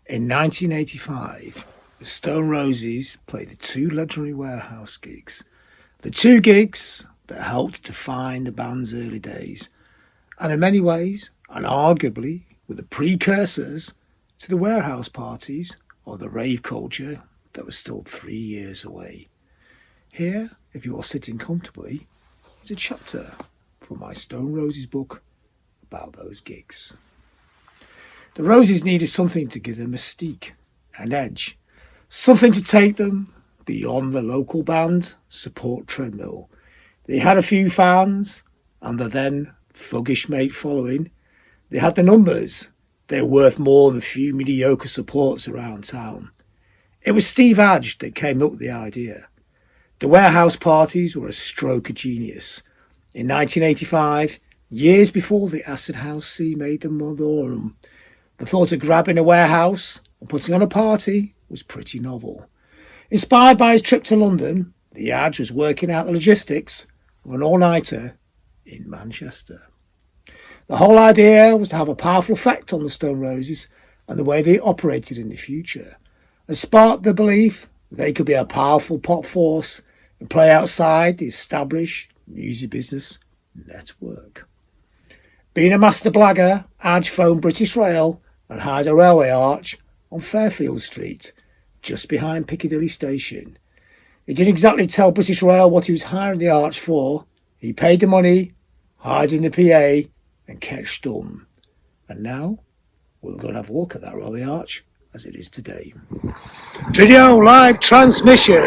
In 1985, the Stone Roses played the two legendary warehouse gigs. The two gigs that helped define the band's early days, and in many ways, and arguably, were the precursors to the warehouse parties or the rave culture that was still 3 years away. Here, if you are sitting comfortably, is a chapter from my Stone Roses book about those gigs. The Roses needed something to give them mystique, an edge, something to take them beyond the local band support treadmill. They had a few fans and the then thuggish mate following. They had the numbers. They were worth more than a few mediocre supports around town. It was Steve Adge that came up with the idea. The warehouse parties were a stroke of genius. In 1985, years before the acid house scene made the norm, the thought of grabbing a warehouse and putting on a party was pretty novel. Inspired by his trip to London, the Adge was working out the logistics of an all-nighter in Manchester. The whole idea was to have a powerful effect on the Stone Roses and the way they operated in the future, and sparked the belief that they could be a powerful pop force and play outside the established music business network. Being a master blagger, Adge phoned British Rail and hired a railway arch on Fairfield Street, just behind Piccadilly Station. He didn't exactly tell British Rail what he was hiring the arch for. He paid the money, hired in the PA, and kept stum. And now, we're going to have a look at that railway arch as it is today. Video live transmission.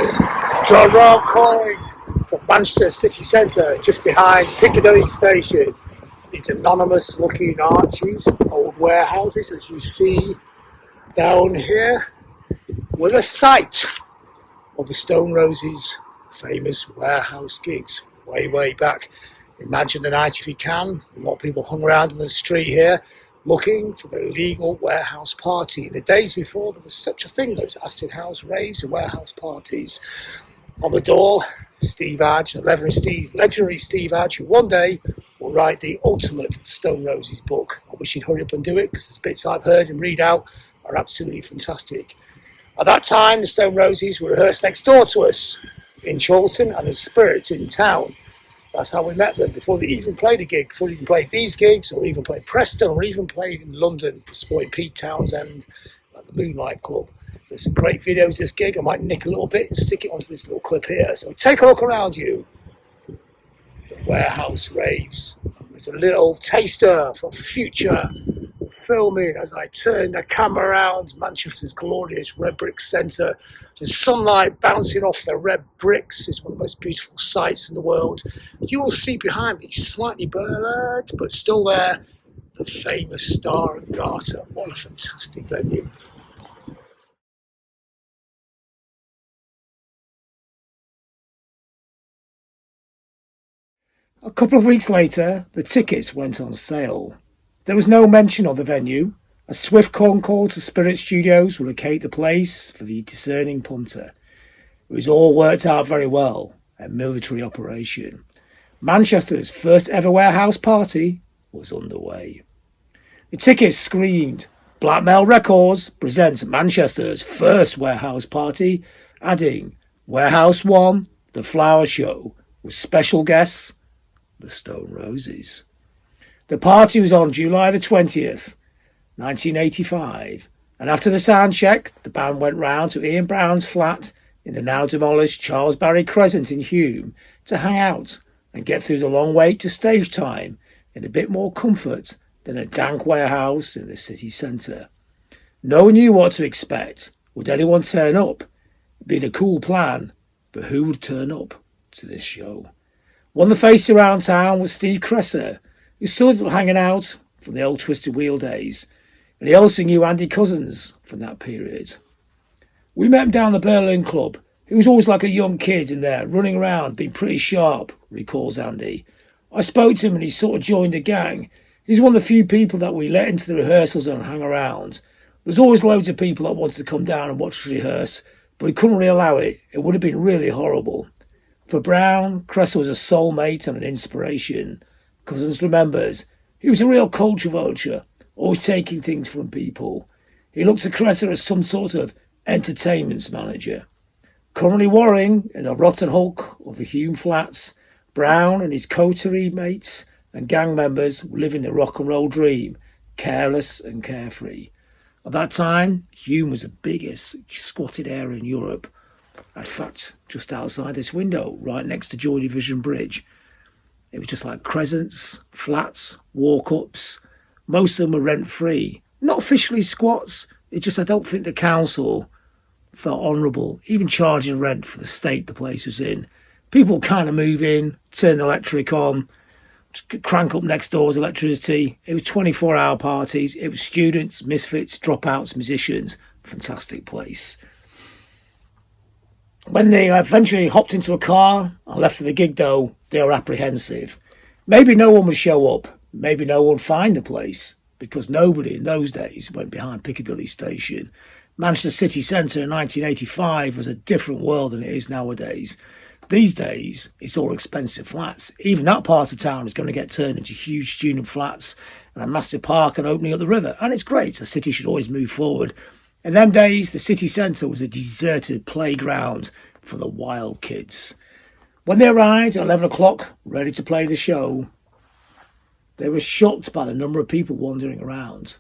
John Robb calling from Manchester city centre, just behind Piccadilly Station. These anonymous looking arches, old warehouses, as you see down here, were the site of the Stone Roses' famous warehouse gigs way back. Imagine the night if you can. A lot of people hung around in the street here looking for the legal warehouse party. In the days before there was such a thing as acid house raves and warehouse parties. On the door, Steve Adge, the legendary Steve Adge, who one day will write the ultimate Stone Roses book. I wish he'd hurry up and do it, because the bits I've heard and read out are absolutely fantastic. At that time, the Stone Roses were rehearsed next door to us in Chorlton and as Spirit in town. That's how we met them, before they even played a gig, before they even played these gigs, or even played Preston, or even played in London, supporting Pete Townsend at the Moonlight Club. There's some great videos of this gig. I might nick a little bit and stick it onto this little clip here. So take a look around you. The warehouse raves. There's a little taster for future filming as I turn the camera around Manchester's glorious red brick centre. The sunlight bouncing off the red bricks is one of the most beautiful sights in the world. You will see behind me, slightly blurred, but still there, the famous Star and Garter. What a fantastic venue. A couple of weeks later, the tickets went on sale. There was no mention of the venue. A swift phone call to Spirit Studios will locate the place for the discerning punter. It was all worked out very well, a military operation. Manchester's first ever warehouse party was underway. The tickets screamed, Blackmail Records presents Manchester's first warehouse party, adding Warehouse 1, The Flower Show, with special guests, the Stone Roses. The party was on July the 20th, 1985, and after the sound check, the band went round to Ian Brown's flat in the now demolished Charles Barry Crescent in Hume to hang out and get through the long wait to stage time in a bit more comfort than a dank warehouse in the city centre. No one knew what to expect. Would anyone turn up? It'd been a cool plan, but who would turn up to this show? One of the faces around town was Steve Cresser, who still hanging out from the old Twisted Wheel days, and he also knew Andy Cousins from that period. We met him down the Berlin Club. He was always like a young kid in there, running around, being pretty sharp, recalls Andy. I spoke to him and he sort of joined the gang. He's one of the few people that we let into the rehearsals and hang around. There's always loads of people that wanted to come down and watch us rehearse, but we couldn't really allow it. It would have been really horrible. For Brown, Cresser was a soulmate and an inspiration. Cousins remembers, he was a real culture vulture, always taking things from people. He looked to Cressor as some sort of entertainment manager. Currently warring in the rotten hulk of the Hume Flats, Brown and his coterie mates and gang members were living the rock and roll dream, careless and carefree. At that time, Hume was the biggest squatted area in Europe. In fact, just outside this window, right next to Joy Division Bridge. It was just like Crescents, flats, walk-ups. Most of them were rent-free. Not officially squats, it's just I don't think the council felt honourable, even charging rent for the state the place was in. People kind of move in, turn the electric on, crank up next door's electricity. It was 24-hour parties. It was students, misfits, dropouts, musicians. Fantastic place. When they eventually hopped into a car and left for the gig, though, they were apprehensive. Maybe no one would show up. Maybe no one would find the place, because nobody in those days went behind Piccadilly Station. Manchester city centre in 1985 was a different world than it is nowadays. These days, it's all expensive flats. Even that part of town is going to get turned into huge student flats and a massive park and opening up the river. And it's great. The city should always move forward. In them days, the city centre was a deserted playground for the wild kids. When they arrived at 11 o'clock, ready to play the show, they were shocked by the number of people wandering around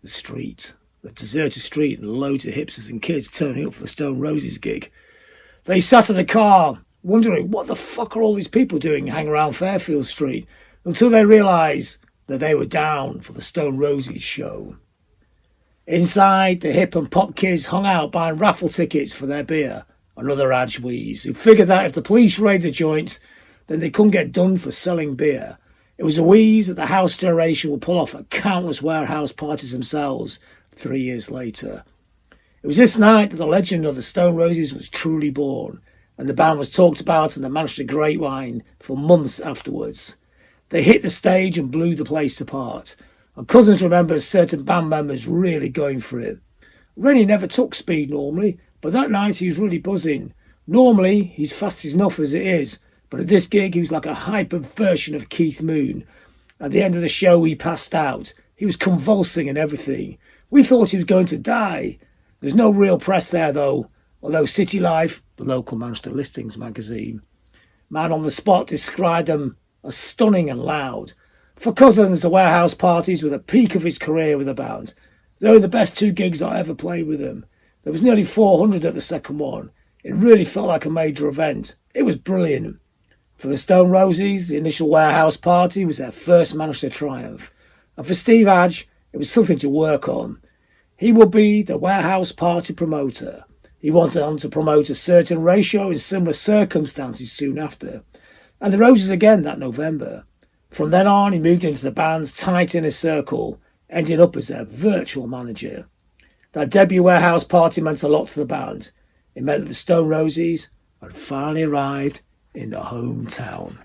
the street, the deserted street, and loads of hipsters and kids turning up for the Stone Roses gig. They sat in the car, wondering what the fuck are all these people doing hanging around Fairfield Street, until they realised that they were down for the Stone Roses show. Inside, the hip and pop kids hung out buying raffle tickets for their beer and other ajwees, who figured that if the police raided the joint, then they couldn't get done for selling beer. It was a wheeze that the house generation would pull off at countless warehouse parties themselves 3 years later. It was this night that the legend of the Stone Roses was truly born, and the band was talked about in the Manchester grapevine for months afterwards. They hit the stage and blew the place apart, and Cousins remembers certain band members really going for it. Rennie never took speed normally, but that night he was really buzzing. Normally, he's fast enough as it is, but at this gig he was like a hyper version of Keith Moon. At the end of the show he passed out. He was convulsing and everything. We thought he was going to die. There's no real press there though, although City Life, the local Manchester listings magazine, man on the spot described them as stunning and loud. For Cousins, the warehouse parties were the peak of his career with the band. They were the best 2 gigs I ever played with them. There was nearly 400 at the second one. It really felt like a major event. It was brilliant. For the Stone Roses, the initial warehouse party was their first Manchester triumph. And for Steve Hadge, it was something to work on. He would be the warehouse party promoter. He wanted on to promote a certain ratio in similar circumstances soon after. And the Roses again that November. From then on, he moved into the band's tight inner circle, ending up as their virtual manager. That debut warehouse party meant a lot to the band. It meant that the Stone Roses had finally arrived in the hometown.